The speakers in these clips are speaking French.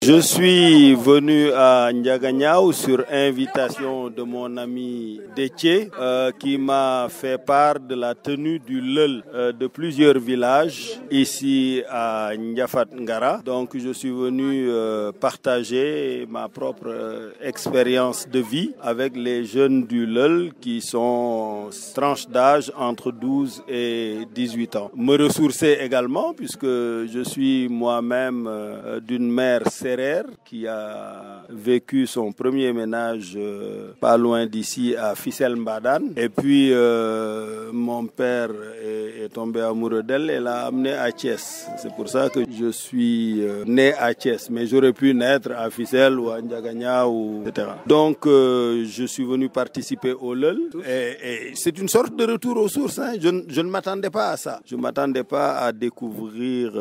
Je suis venu à Ndiaganiao sur invitation de mon ami Déthié qui m'a fait part de la tenue du Leul de plusieurs villages ici à Ndiafat Ngara. Donc je suis venu partager ma propre expérience de vie avec les jeunes du Leul qui sont tranche d'âge entre 12 et 18 ans. Me ressourcer également puisque je suis moi-même d'une mère sérère qui a vécu son premier ménage pas loin d'ici à Fissel Mbadan. Et puis mon père est tombé amoureux d'elle et l'a amenée à Thiès. C'est pour ça que je suis né à Thiès, mais j'aurais pu naître à Fissel ou à Ndiagania ou etc. Donc je suis venu participer au Leul et c'est une sorte de retour aux sources. Hein. Je ne m'attendais pas à ça. Je ne m'attendais pas à découvrir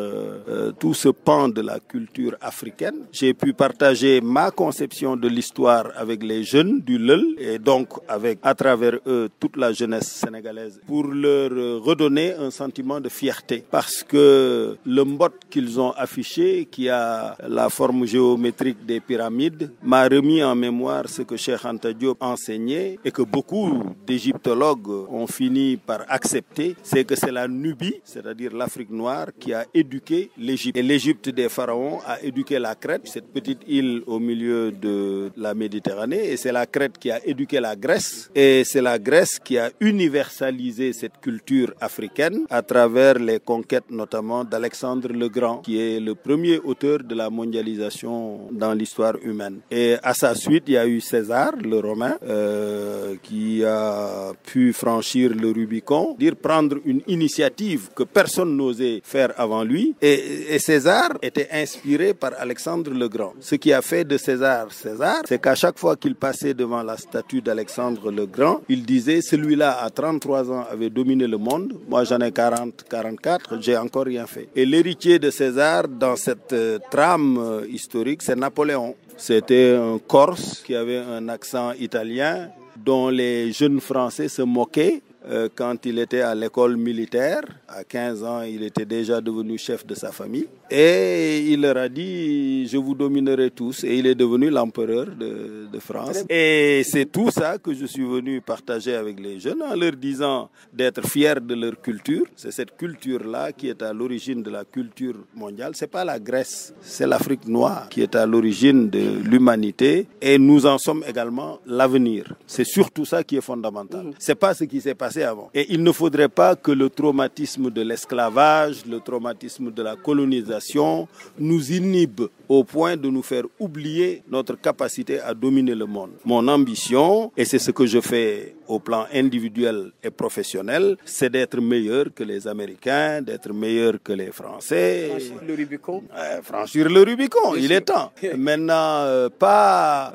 tout ce pan de la culture africaine. J'ai pu partager ma conception de l'histoire avec les jeunes du Leul et donc avec, à travers eux, toute la jeunesse sénégalaise pour leur redonner un sentiment de fierté parce que le mbot qu'ils ont affiché, qui a la forme géométrique des pyramides, m'a remis en mémoire ce que Cheikh Anta Diop enseignait et que beaucoup d'égyptologues ont fini par accepter, c'est que c'est la Nubie, c'est-à-dire l'Afrique noire, qui a éduqué l'Égypte. Et l'Égypte des pharaons a éduqué la Crète, cette petite île au milieu de la Méditerranée, et c'est la Crète qui a éduqué la Grèce, et c'est la Grèce qui a universalisé cette culture africaine à travers les conquêtes notamment d'Alexandre le Grand, qui est le premier auteur de la mondialisation dans l'histoire humaine. Et à sa suite, il y a eu César, le Romain, qui a pu franchir le Rubicon, prendre une initiative que personne n'osait faire avant lui. Et César était inspiré par Alexandre le Grand. Ce qui a fait de César César, c'est qu'à chaque fois qu'il passait devant la statue d'Alexandre le Grand, il disait, celui-là à 33 ans avait dominé le monde, moi j'en ai 40, 44, j'ai encore rien fait. Et l'héritier de César dans cette trame historique, c'est Napoléon. C'était un Corse qui avait un accent italien dont les jeunes Français se moquaient quand il était à l'école militaire. À 15 ans, il était déjà devenu chef de sa famille. Et il leur a dit, je vous dominerai tous. Et il est devenu l'empereur de France. Et c'est tout ça que je suis venu partager avec les jeunes en leur disant d'être fiers de leur culture. C'est cette culture-là qui est à l'origine de la culture mondiale. C'est pas la Grèce, c'est l'Afrique noire qui est à l'origine de l'humanité. Et nous en sommes également l'avenir. C'est surtout ça qui est fondamental. C'est pas ce qui s'est passé avant. Et il ne faudrait pas que le traumatisme de l'esclavage, le traumatisme de la colonisation nous inhibe au point de nous faire oublier notre capacité à dominer le monde. Mon ambition, et c'est ce que je fais au plan individuel et professionnel, c'est d'être meilleur que les Américains, d'être meilleur que les Français. Franchir le Rubicon. Franchir le Rubicon, il est temps. Maintenant, pas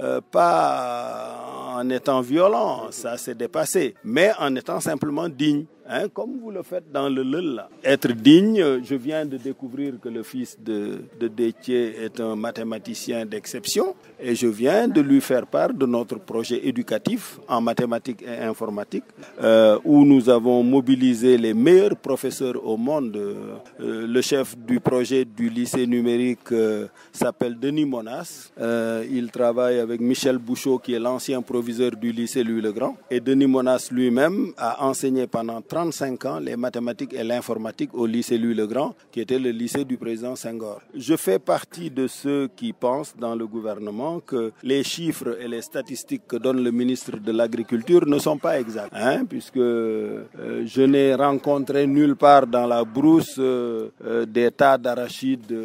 en étant violent, ça s'est dépassé, mais en étant simplement digne. Hein, comme vous le faites dans le Leul là. Être digne, je viens de découvrir que le fils de Déthié est un mathématicien d'exception et je viens de lui faire part de notre projet éducatif en mathématiques et informatique où nous avons mobilisé les meilleurs professeurs au monde. Le chef du projet du lycée numérique s'appelle Denis Monas. Il travaille avec Michel Bouchot qui est l'ancien proviseur du lycée Louis-le-Grand et Denis Monas lui-même a enseigné pendant 35 ans les mathématiques et l'informatique au lycée Louis-le-Grand, qui était le lycée du président Senghor. Je fais partie de ceux qui pensent dans le gouvernement que les chiffres et les statistiques que donne le ministre de l'Agriculture ne sont pas exacts, hein, puisque je n'ai rencontré nulle part dans la brousse des tas d'arachides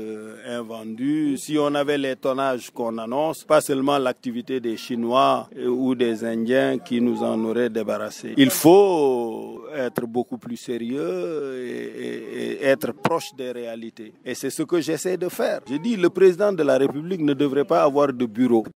invendus. Si on avait les tonnages qu'on annonce, pas seulement l'activité des Chinois ou des Indiens qui nous en auraient débarrassés. Il faut être beaucoup plus sérieux et être proche des réalités. Et c'est ce que j'essaie de faire. Je dis, le président de la République ne devrait pas avoir de bureau.